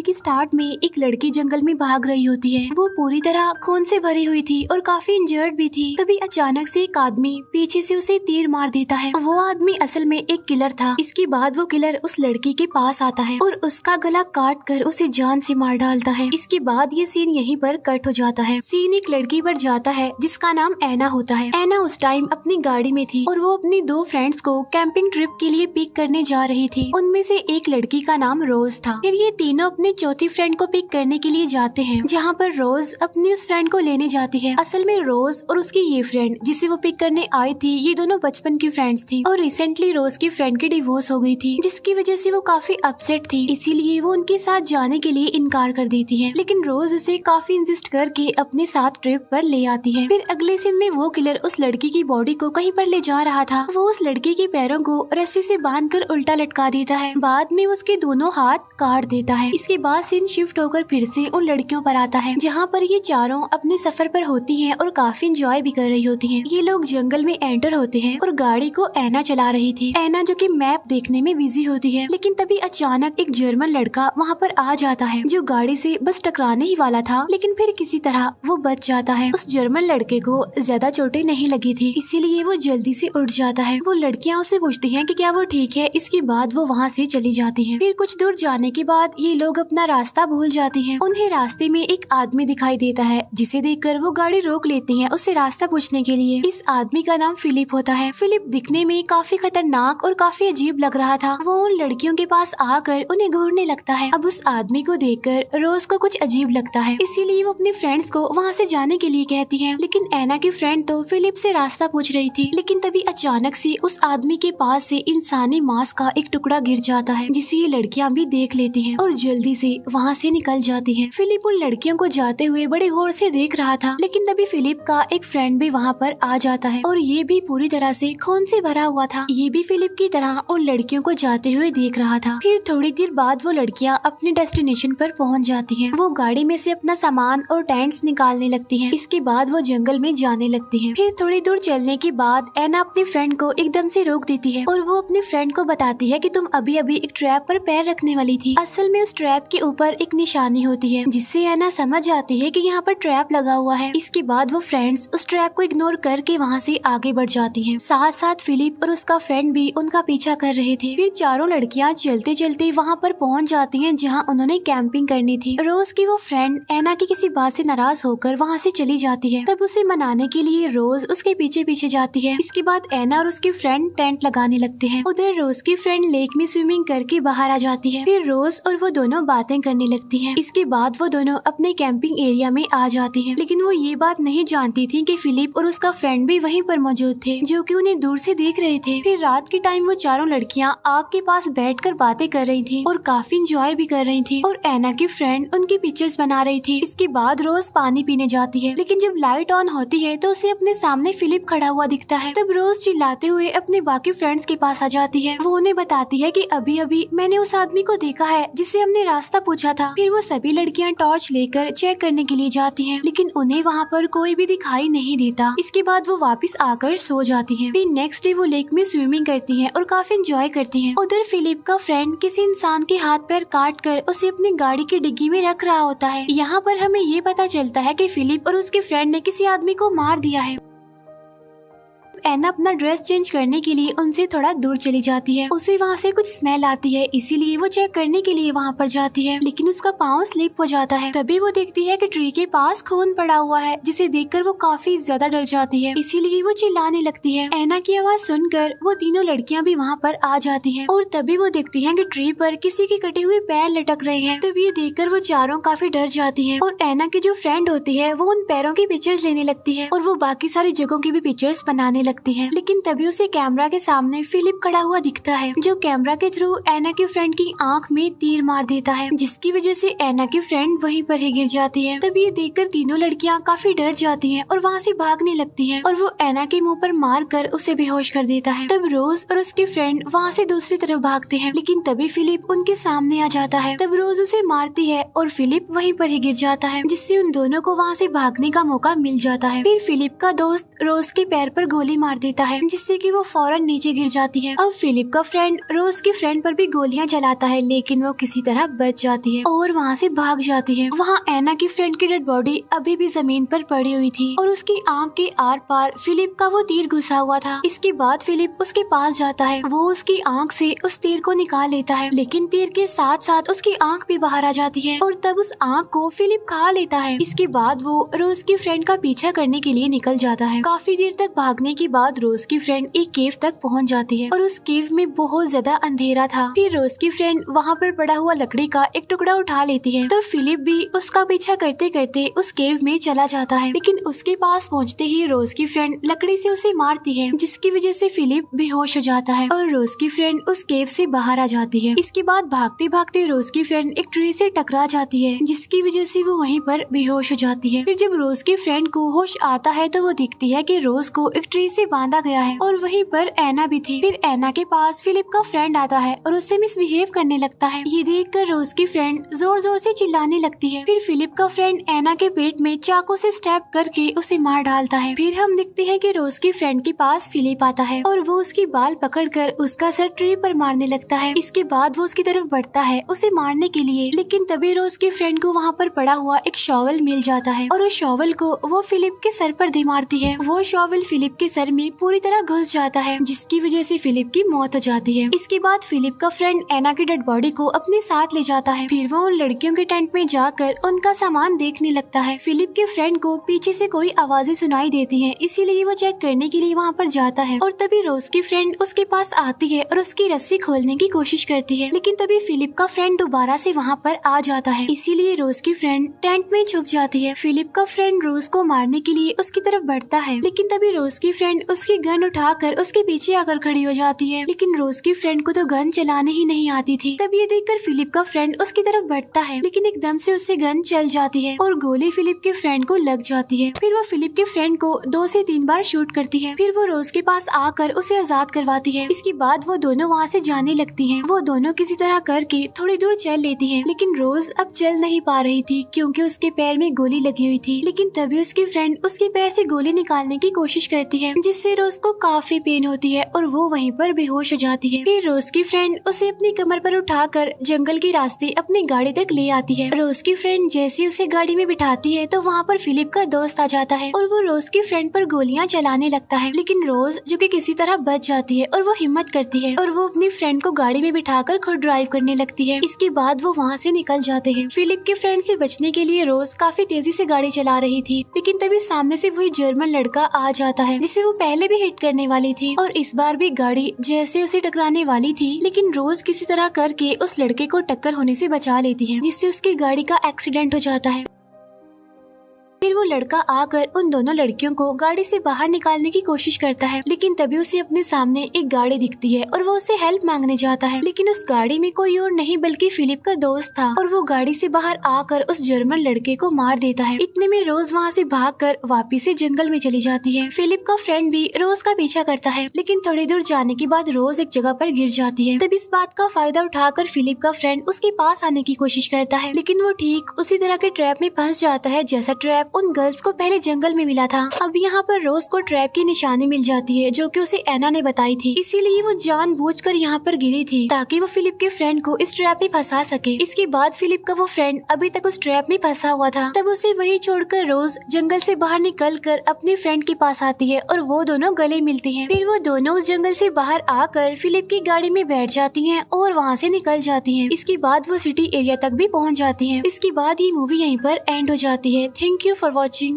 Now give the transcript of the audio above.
की स्टार्ट में एक लड़की जंगल में भाग रही होती है। वो पूरी तरह खून से भरी हुई थी और काफी इंजर्ड भी थी। तभी अचानक से एक आदमी पीछे से उसे तीर मार देता है। वो आदमी असल में एक किलर था। इसके बाद वो किलर उस लड़की के पास आता है और उसका गला काट कर उसे जान से मार डालता है। इसके बाद ये सीन यहीं पर कट हो जाता है। सीन एक लड़की पर जाता है जिसका नाम ऐना होता है। ऐना उस टाइम अपनी गाड़ी में थी और वो अपनी 2 फ्रेंड्स को कैंपिंग ट्रिप के लिए पिक करने जा रही थी। उनमें से एक लड़की का नाम रोज था। फिर ये तीनों अपने चौथी फ्रेंड को पिक करने के लिए जाते हैं, जहाँ पर रोज अपनी उस फ्रेंड को लेने जाती है। असल में रोज और उसकी ये फ्रेंड जिसे वो पिक करने आई थी, ये दोनों बचपन की फ्रेंड्स थी और रिसेंटली रोज की फ्रेंड की डिवोर्स हो गई थी, जिसकी वजह से वो काफी अपसेट थी। इसीलिए वो उनके साथ जाने के लिए इनकार कर देती है, लेकिन रोज उसे काफी इंसिस्ट करके अपने साथ ट्रिप पर ले आती है। फिर अगले सीन में वो किलर उस लड़की की बॉडी को कहीं पर ले जा रहा था। वो उस लड़की के पैरों को रस्सी से बांधकर उल्टा लटका देता है। बाद में उसके दोनों हाथ काट देता है। इसके बाद सीन शिफ्ट होकर फिर से उन लड़कियों पर आता है, जहाँ पर ये चारों अपने सफर पर होती हैं और काफी इंजॉय भी कर रही होती हैं। ये लोग जंगल में एंटर होते हैं और गाड़ी को ऐना चला रही थी। ऐना जो कि मैप देखने में बिजी होती है, लेकिन तभी अचानक एक जर्मन लड़का वहाँ पर आ जाता है, जो गाड़ी से बस टकराने ही वाला था, लेकिन फिर किसी तरह वो बच जाता है। उस जर्मन लड़के को ज्यादा चोटें नहीं लगी थी, इसीलिए वो जल्दी से उठ जाता है। वो लड़कियां उसे पूछती हैं कि क्या वो ठीक है। इसके बाद वो वहाँ से चली जाती हैं। फिर कुछ दूर जाने के बाद ये लोग अपना रास्ता भूल जाती हैं। उन्हें रास्ते में एक आदमी दिखाई देता है, जिसे देखकर वो गाड़ी रोक लेती हैं उससे रास्ता पूछने के लिए। इस आदमी का नाम फिलिप होता है। फिलिप दिखने में काफी खतरनाक और काफी अजीब लग रहा था। वो उन लड़कियों के पास आकर उन्हें घूरने लगता है। अब उस आदमी को देखकर रोज को कुछ अजीब लगता है, इसीलिए वो अपनी फ्रेंड्स को वहाँ से जाने के लिए कहती है। लेकिन ऐना की फ्रेंड तो फिलिप से रास्ता पूछ रही थी, लेकिन तभी अचानक से उस आदमी के पास से इंसानी मांस का एक टुकड़ा गिर जाता है, जिसे ये लड़कियां भी देख लेती हैं और जल्दी से वहाँ से निकल जाती हैं। फिलिप उन लड़कियों को जाते हुए बड़े गौर से देख रहा था, लेकिन तभी फिलिप का एक फ्रेंड भी वहाँ पर आ जाता है और ये भी पूरी तरह से खून से भरा हुआ था। ये भी फिलिप की तरह उन लड़कियों को जाते हुए देख रहा था। फिर थोड़ी देर बाद वो लड़कियां अपने डेस्टिनेशन पर पहुँच जाती हैं। वो गाड़ी में से अपना सामान और टेंट्स निकालने लगती हैं। इसके बाद वो जंगल में जाने लगती हैं। फिर थोड़ी दूर चलने के बाद ऐना अपनी फ्रेंड को एकदम से रोक देती है और वो अपनी फ्रेंड को बताती है कि तुम अभी अभी एक ट्रैप पर पैर रखने वाली थी। असल में उस ट्रैप के ऊपर एक निशानी होती है, जिससे ऐना समझ जाती है कि यहाँ पर ट्रैप लगा हुआ है। इसके बाद वो फ्रेंड्स उस ट्रैप को इग्नोर करके वहाँ से आगे बढ़ जाती हैं। साथ साथ फिलिप और उसका फ्रेंड भी उनका पीछा कर रहे थे। फिर चारों लड़कियाँ चलते चलते वहाँ पर पहुँच जाती हैं, जहाँ उन्होंने कैंपिंग करनी थी। रोज की वो फ्रेंड ऐना की किसी बात से नाराज होकर वहाँ से चली जाती है। तब उसे मनाने के लिए रोज उसके पीछे पीछे जाती है। इसके बाद ऐना और उसकी फ्रेंड टेंट लगाने लगते हैं। उधर रोज की फ्रेंड लेक में स्विमिंग करके बाहर आ जाती है। फिर रोज और वो दोनों बातें करने लगती हैं। इसके बाद वो दोनों अपने कैंपिंग एरिया में आ जाती हैं, लेकिन वो ये बात नहीं जानती थी कि फिलिप और उसका फ्रेंड भी वहीं पर मौजूद थे, जो कि उन्हें दूर से देख रहे थे। फिर रात के टाइम वो चारों लड़कियां आग के पास बैठकर बातें कर रही थी और काफी इंजॉय भी कर रही थी और ऐना की फ्रेंड उनकी पिक्चर्स बना रही थी। इसके बाद रोज पानी पीने जाती है, लेकिन जब लाइट ऑन होती है तो उसे अपने सामने फिलिप खड़ा हुआ दिखता है। तब रोज चिल्लाते हुए अपने बाकी फ्रेंड्स के पास आ जाती है। वो उन्हें बताती है कि अभी अभी मैंने उस आदमी को देखा है जिससे हमने रास्ता पूछा था। फिर वो सभी लड़कियां टॉर्च लेकर चेक करने के लिए जाती हैं, लेकिन उन्हें वहाँ पर कोई भी दिखाई नहीं देता। इसके बाद वो वापस आकर सो जाती हैं। फिर नेक्स्ट डे वो लेक में स्विमिंग करती हैं और काफी एंजॉय करती हैं। उधर फिलिप का फ्रेंड किसी इंसान के हाथ पैर काट कर उसे अपनी गाड़ी की डिग्गी में रख रहा होता है। यहाँ पर हमें ये पता चलता है कि फिलिप और उसके फ्रेंड ने किसी आदमी को मार दिया है। ऐना अपना ड्रेस चेंज करने के लिए उनसे थोड़ा दूर चली जाती है। उसे वहाँ से कुछ स्मेल आती है, इसीलिए वो चेक करने के लिए वहाँ पर जाती है, लेकिन उसका पाँव स्लिप हो जाता है। तभी वो देखती है कि ट्री के पास खून पड़ा हुआ है, जिसे देखकर वो काफी ज्यादा डर जाती है, इसीलिए वो चिल्लाने लगती है। ऐना की आवाज सुनकर वो तीनों लड़कियाँ भी वहाँ पर आ जाती हैं और तभी वो देखती हैं कि ट्री पर किसी के कटे हुए पैर लटक रहे हैं। तभी ये देखकर वो चारों काफी डर जाती हैं और ऐना की जो फ्रेंड होती है वो उन पैरों की पिक्चर्स लेने लगती है और वो बाकी सारी जगहों की भी पिक्चर्स बनाने लगती है। लेकिन तभी उसे कैमरा के सामने फिलिप खड़ा हुआ दिखता है, जो कैमरा के थ्रू ऐना की फ्रेंड की आंख में तीर मार देता है, जिसकी वजह से ऐना की फ्रेंड वहीं पर ही गिर जाती है। तभी ये देखकर तीनों लड़कियां काफी डर जाती हैं और वहाँ से भागने लगती हैं और वो ऐना के मुंह पर मार कर उसे बेहोश कर देता है। तब रोज और उसकी फ्रेंड वहाँ से दूसरी तरफ भागते हैं, लेकिन तभी फिलिप उनके सामने आ जाता है। तब रोज उसे मारती है और फिलिप वहीं पर ही गिर जाता है, जिससे उन दोनों को वहाँ से भागने का मौका मिल जाता है। फिर फिलिप का दोस्त रोज के पैर पर गोली गोली मार देता है, जिससे कि वो फौरन नीचे गिर जाती है। अब फिलिप का फ्रेंड रोज की फ्रेंड पर भी गोलियां चलाता है, लेकिन वो किसी तरह बच जाती है और वहाँ से भाग जाती है। वहाँ एना की फ्रेंड की डेड बॉडी अभी भी जमीन पर पड़ी हुई थी और उसकी आंख के आर पार फिलिप का वो तीर घुसा हुआ था। इसके बाद फिलिप उसके पास जाता है, वो उसकी आंख से उस तीर को निकाल लेता है, लेकिन तीर के साथ साथ उसकी आंख भी बाहर आ जाती है और तब उस आंख को फिलिप खा लेता है। इसके बाद वो रोज की फ्रेंड का पीछा करने के लिए निकल जाता है। काफी देर तक भागने के बाद रोज की फ्रेंड एक केव तक पहुंच जाती है और उस केव में बहुत ज्यादा अंधेरा था। फिर रोज की फ्रेंड वहाँ पर पड़ा हुआ लकड़ी का एक टुकड़ा उठा लेती है, तो फिलिप भी उसका पीछा करते करते उस केव में चला जाता है, लेकिन उसके पास पहुँचते ही रोज की फ्रेंड लकड़ी से उसे मारती है, जिसकी वजह से फिलिप बेहोश हो जाता है और रोज की फ्रेंड उस केव से बाहर आ जाती है। इसके बाद भागते भागते रोज की फ्रेंड एक ट्री से टकरा जाती है, जिसकी वजह से वो वहीं पर बेहोश हो जाती है। फिर जब रोज की फ्रेंड को होश आता है तो वो दिखती है कि रोज को एक ट्री से बांधा गया है और वहीं पर एना भी थी। फिर एना के पास फिलिप का फ्रेंड आता है और उससे मिसबिहेव करने लगता है। ये देखकर रोज की फ्रेंड जोर जोर से चिल्लाने लगती है। फिर फिलिप का फ्रेंड एना के पेट में चाकू से स्टैब करके उसे मार डालता है। फिर हम देखते हैं कि रोज की फ्रेंड के पास फिलिप आता है और वो उसकी बाल पकड़कर उसका सर ट्री पर मारने लगता है। इसके बाद वो उसकी तरफ बढ़ता है उसे मारने के लिए, लेकिन तभी रोज की फ्रेंड को वहाँ पर पड़ा हुआ एक शॉवल मिल जाता है और उस शॉवल को वो फिलिप के सर पर दे मारती है। वो शॉवल फिलिप के सर में पूरी तरह घुस जाता है, जिसकी वजह से फिलिप की मौत हो जाती है। इसके बाद फिलिप का फ्रेंड एना की डेड बॉडी को अपने साथ ले जाता है। फिर वो उन लड़कियों के टेंट में जाकर उनका सामान देखने लगता है। फिलिप के फ्रेंड को पीछे से कोई आवाजें सुनाई देती है, इसीलिए वो चेक करने के लिए वहाँ पर जाता है और तभी रोज की फ्रेंड उसके पास आती है और उसकी रस्सी खोलने की कोशिश करती है, लेकिन तभी फिलिप का फ्रेंड दोबारा से वहाँ पर आ जाता है, इसीलिए रोज की फ्रेंड टेंट में छुप जाती है। फिलिप का फ्रेंड रोज को मारने के लिए उसकी तरफ बढ़ता है, लेकिन तभी रोज की फ्रेंड उसकी गन उठाकर उसके पीछे आकर खड़ी हो जाती है, लेकिन रोज की फ्रेंड को तो गन चलाने ही नहीं आती थी। तब ये देखकर फिलिप का फ्रेंड उसकी तरफ बढ़ता है, लेकिन एकदम से उससे गन चल जाती है और गोली फिलिप के फ्रेंड को लग जाती है। फिर वो फिलिप के फ्रेंड को 2 से 3 बार शूट करती है। फिर वो रोज के पास आकर उसे आजाद करवाती है। इसके बाद वो दोनों वहाँ से जाने लगती हैं। वो दोनों किसी तरह करके थोड़ी दूर चल लेती हैं, लेकिन रोज अब चल नहीं पा रही थी क्योंकि उसके पैर में गोली लगी हुई थी। लेकिन तभी उसकी फ्रेंड उसके पैर से गोली निकालने की कोशिश करती है, जिससे रोज को काफी पेन होती है और वो वहीं पर बेहोश हो जाती है। फिर रोज की फ्रेंड उसे अपनी कमर पर उठाकर जंगल के रास्ते अपनी गाड़ी तक ले आती है। रोज की फ्रेंड जैसे उसे गाड़ी में बिठाती है तो वहाँ पर फिलिप का दोस्त आ जाता है और वो रोज की फ्रेंड पर गोलियां चलाने लगता है, लेकिन रोज जो कि किसी तरह बच जाती है और वो हिम्मत करती है और वो अपनी फ्रेंड को गाड़ी में बिठाकर खुद ड्राइव करने लगती है। इसके बाद वो वहाँ से निकल जाते हैं। फिलिप के फ्रेंड से बचने के लिए रोज काफी तेजी से गाड़ी चला रही थी, लेकिन तभी सामने से वही जर्मन लड़का आ जाता है जिसे वो पहले भी हिट करने वाली थी और इस बार भी गाड़ी जैसे उसे टकराने वाली थी, लेकिन रोज किसी तरह करके उस लड़के को टक्कर होने से बचा लेती है, जिससे उसकी गाड़ी का एक्सीडेंट हो जाता है। फिर वो लड़का आकर उन दोनों लड़कियों को गाड़ी से बाहर निकालने की कोशिश करता है, लेकिन तभी उसे अपने सामने एक गाड़ी दिखती है और वो उससे हेल्प मांगने जाता है, लेकिन उस गाड़ी में कोई और नहीं बल्कि फिलिप का दोस्त था और वो गाड़ी से बाहर आकर उस जर्मन लड़के को मार देता है। इतने में रोज वहाँ से भागकर वापिस से जंगल में चली जाती है। फिलिप का फ्रेंड भी रोज का पीछा करता है, लेकिन थोड़ी दूर जाने के बाद रोज एक जगह पर गिर जाती है। तब इस बात का फायदा उठाकर फिलिप का फ्रेंड उसके पास आने की कोशिश करता है, लेकिन वो ठीक उसी तरह के ट्रैप में फंस जाता है जैसा ट्रैप उन गर्ल्स को पहले जंगल में मिला था। अब यहाँ पर रोज को ट्रैप की निशानी मिल जाती है जो कि उसे एना ने बताई थी, इसीलिए वो जानबूझकर यहाँ पर गिरी थी ताकि वो फिलिप के फ्रेंड को इस ट्रैप में फंसा सके। इसके बाद फिलिप का वो फ्रेंड अभी तक उस ट्रैप में फंसा हुआ था, तब उसे वही छोड़कर रोज जंगल से बाहर निकलकर अपने फ्रेंड के पास आती है और वो दोनों गले मिलती हैं। फिर वो दोनों उस जंगल से बाहर आकर फिलिप की गाड़ी में बैठ जाती हैं और वहाँ से निकल जाती हैं। इसके बाद वो सिटी एरिया तक भी पहुँच जाती हैं। इसके बाद ये मूवी यहीं पर एंड हो जाती है। Thank you for watching.